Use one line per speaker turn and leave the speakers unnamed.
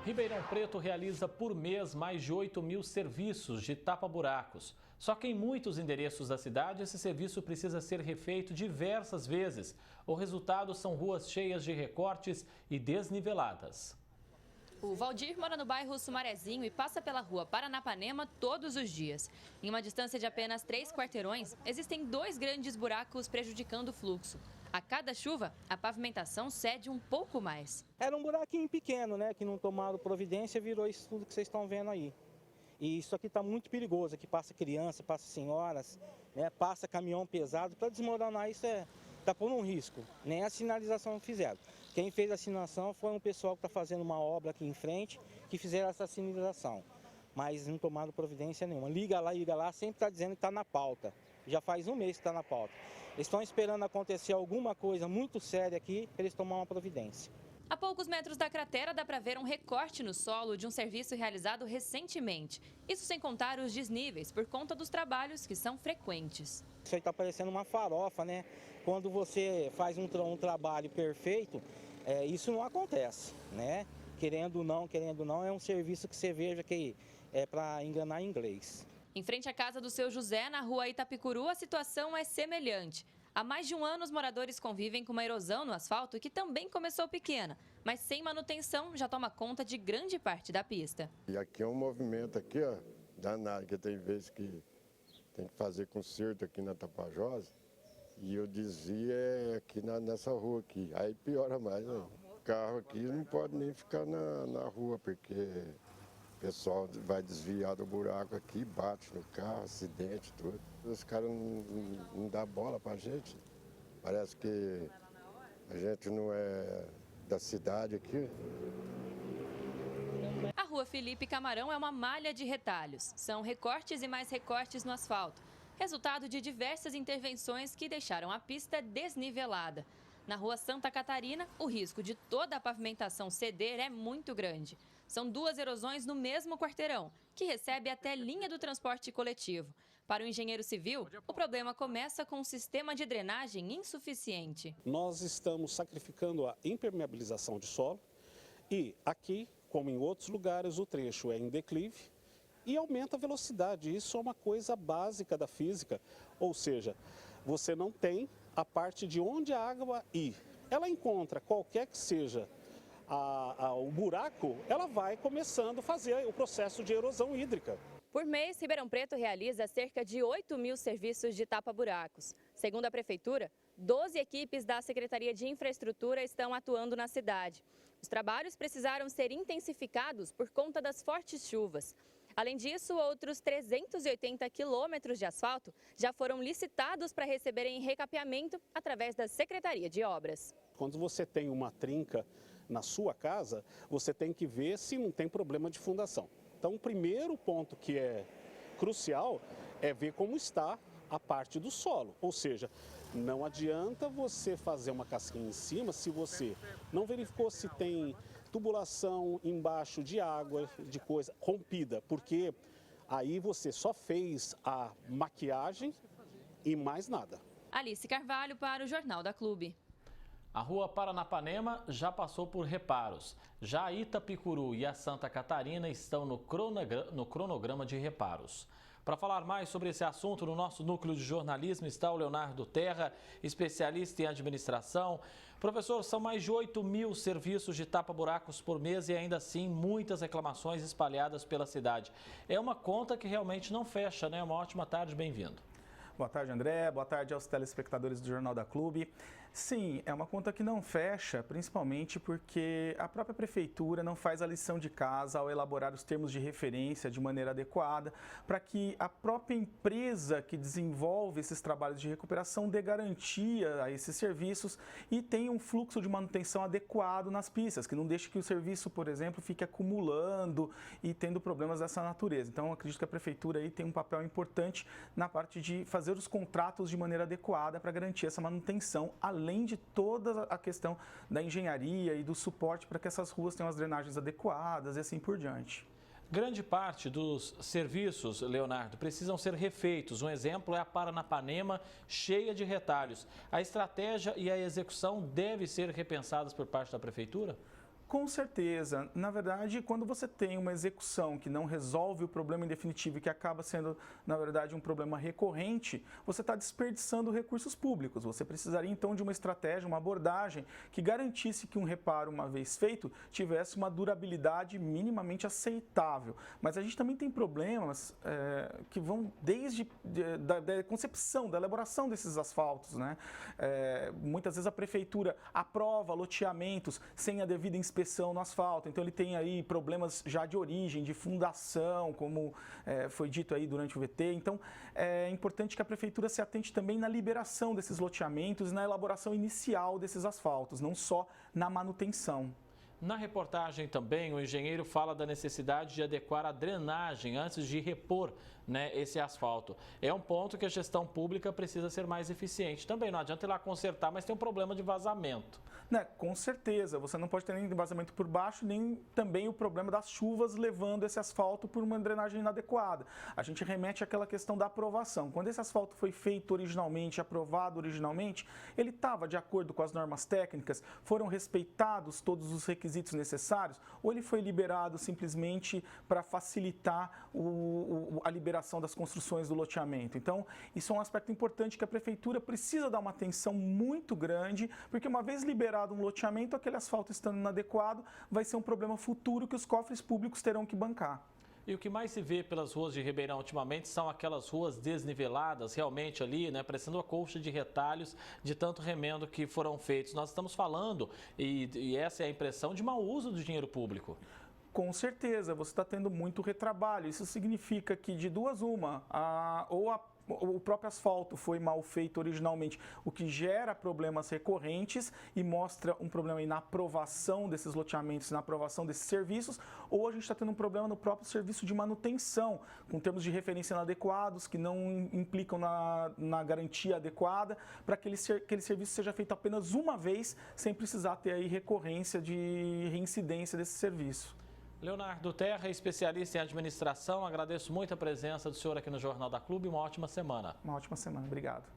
Ribeirão Preto realiza por mês mais de 8 mil serviços de tapa-buracos. Só que em muitos endereços da cidade, esse serviço precisa ser refeito diversas vezes. O resultado são ruas cheias de recortes e desniveladas.
O Valdir mora no bairro Sumarezinho e passa pela rua Paranapanema todos os dias. Em uma distância de apenas 3 quarteirões, existem 2 grandes buracos prejudicando o fluxo. A cada chuva, a pavimentação cede um pouco mais.
Era um buraquinho pequeno, né, que não tomaram providência, virou isso tudo que vocês estão vendo aí. E isso aqui está muito perigoso, aqui passa criança, passa senhoras, né, passa caminhão pesado. Para desmoronar isso está por um risco, nem a sinalização fizeram. Quem fez a sinalização foi um pessoal que está fazendo uma obra aqui em frente, que fizeram essa sinalização. Mas não tomaram providência nenhuma. Liga lá, sempre está dizendo que está na pauta. Já faz um mês que está na pauta. Eles estão esperando acontecer alguma coisa muito séria aqui para eles tomarem uma providência.
A poucos metros da cratera dá para ver um recorte no solo de um serviço realizado recentemente. Isso sem contar os desníveis, por conta dos trabalhos que são frequentes.
Isso aí está parecendo uma farofa, né? Quando você faz um trabalho perfeito, isso não acontece, né? Querendo ou não, é um serviço que você veja que é para enganar inglês.
Em frente à casa do seu José, na rua Itapicuru, a situação é semelhante. Há mais de um ano, os moradores convivem com uma erosão no asfalto que também começou pequena, mas sem manutenção já toma conta de grande parte da pista.
E aqui é um movimento aqui, ó, danado, que tem vezes que tem que fazer conserto aqui na Tapajós, e eu dizia aqui nessa rua aqui, aí piora mais, né? O carro aqui não pode nem ficar na rua, porque o pessoal vai desviar do buraco aqui, bate no carro, acidente, tudo. Os caras não dão bola pra gente. Parece que a gente não é da cidade aqui.
A rua Felipe Camarão é uma malha de retalhos. São recortes e mais recortes no asfalto. Resultado de diversas intervenções que deixaram a pista desnivelada. Na rua Santa Catarina, o risco de toda a pavimentação ceder é muito grande. São 2 erosões no mesmo quarteirão, que recebe até linha do transporte coletivo. Para o engenheiro civil, o problema começa com um sistema de drenagem insuficiente.
Nós estamos sacrificando a impermeabilização de solo e aqui, como em outros lugares, o trecho é em declive e aumenta a velocidade. Isso é uma coisa básica da física, ou seja, você não tem a parte de onde a água ir. Ela encontra qualquer que seja o buraco, ela vai começando a fazer o processo de erosão hídrica.
Por mês, Ribeirão Preto realiza cerca de 8 mil serviços de tapa-buracos. Segundo a Prefeitura, 12 equipes da Secretaria de Infraestrutura estão atuando na cidade. Os trabalhos precisaram ser intensificados por conta das fortes chuvas. Além disso, outros 380 quilômetros de asfalto já foram licitados para receberem recapeamento através da Secretaria de Obras.
Quando você tem uma trinca na sua casa, você tem que ver se não tem problema de fundação. Então, o primeiro ponto que é crucial é ver como está a parte do solo. Ou seja, não adianta você fazer uma casquinha em cima se você não verificou se tem tubulação embaixo de água, de coisa rompida, porque aí você só fez a maquiagem e mais nada.
Alice Carvalho para o Jornal da Clube.
A rua Paranapanema já passou por reparos. Já a Itapicuru e a Santa Catarina estão no cronograma de reparos. Para falar mais sobre esse assunto, no nosso núcleo de jornalismo está o Leonardo Terra, especialista em administração. Professor, são mais de 8 mil serviços de tapa-buracos por mês e ainda assim muitas reclamações espalhadas pela cidade. É uma conta que realmente não fecha, né? Uma ótima tarde, bem-vindo.
Boa tarde, André. Boa tarde aos telespectadores do Jornal da Clube. Sim, é uma conta que não fecha, principalmente porque a própria Prefeitura não faz a lição de casa ao elaborar os termos de referência de maneira adequada para que a própria empresa que desenvolve esses trabalhos de recuperação dê garantia a esses serviços e tenha um fluxo de manutenção adequado nas pistas, que não deixe que o serviço, por exemplo, fique acumulando e tendo problemas dessa natureza. Então, eu acredito que a Prefeitura aí tem um papel importante na parte de fazer os contratos de maneira adequada para garantir essa manutenção, além de toda a questão da engenharia e do suporte para que essas ruas tenham as drenagens adequadas e assim por diante.
Grande parte dos serviços, Leonardo, precisam ser refeitos. Um exemplo é a Paranapanema, cheia de retalhos. A estratégia e a execução devem ser repensadas por parte da Prefeitura?
Com certeza. Na verdade, quando você tem uma execução que não resolve o problema em definitivo e que acaba sendo, na verdade, um problema recorrente, você está desperdiçando recursos públicos. Você precisaria, então, de uma estratégia, uma abordagem que garantisse que um reparo, uma vez feito, tivesse uma durabilidade minimamente aceitável. Mas a gente também tem problemas que vão desde da concepção, da elaboração desses asfaltos, né? Muitas vezes a prefeitura aprova loteamentos sem a devida inspeção no asfalto, então ele tem aí problemas já de origem, de fundação, como foi dito aí durante o VT. Então é importante que a prefeitura se atente também na liberação desses loteamentos e na elaboração inicial desses asfaltos, não só na manutenção.
Na reportagem também, o engenheiro fala da necessidade de adequar a drenagem antes de repor, né, esse asfalto. É um ponto que a gestão pública precisa ser mais eficiente. Também não adianta ir lá consertar, mas tem um problema de vazamento.
Né, com certeza, você não pode ter nem vazamento por baixo, nem também o problema das chuvas levando esse asfalto por uma drenagem inadequada. A gente remete àquela questão da aprovação. Quando esse asfalto foi feito originalmente, aprovado originalmente, ele estava de acordo com as normas técnicas, foram respeitados todos os requisitos necessários, ou ele foi liberado simplesmente para facilitar a liberação das construções do loteamento. Então, isso é um aspecto importante que a prefeitura precisa dar uma atenção muito grande, porque uma vez liberado um loteamento, aquele asfalto estando inadequado, vai ser um problema futuro que os cofres públicos terão que bancar.
E o que mais se vê pelas ruas de Ribeirão ultimamente são aquelas ruas desniveladas, realmente ali, né, parecendo a colcha de retalhos de tanto remendo que foram feitos. Nós estamos falando, e essa é a impressão, de mau uso do dinheiro público.
Com certeza, você está tendo muito retrabalho. Isso significa que de duas uma, o próprio asfalto foi mal feito originalmente, o que gera problemas recorrentes e mostra um problema aí na aprovação desses loteamentos, na aprovação desses serviços, ou a gente está tendo um problema no próprio serviço de manutenção, com termos de referência inadequados, que não implicam na garantia adequada, para que aquele serviço seja feito apenas uma vez, sem precisar ter aí recorrência de reincidência desse serviço.
Leonardo Terra, especialista em administração, agradeço muito a presença do senhor aqui no Jornal da Clube e uma ótima semana.
Uma ótima semana, obrigado.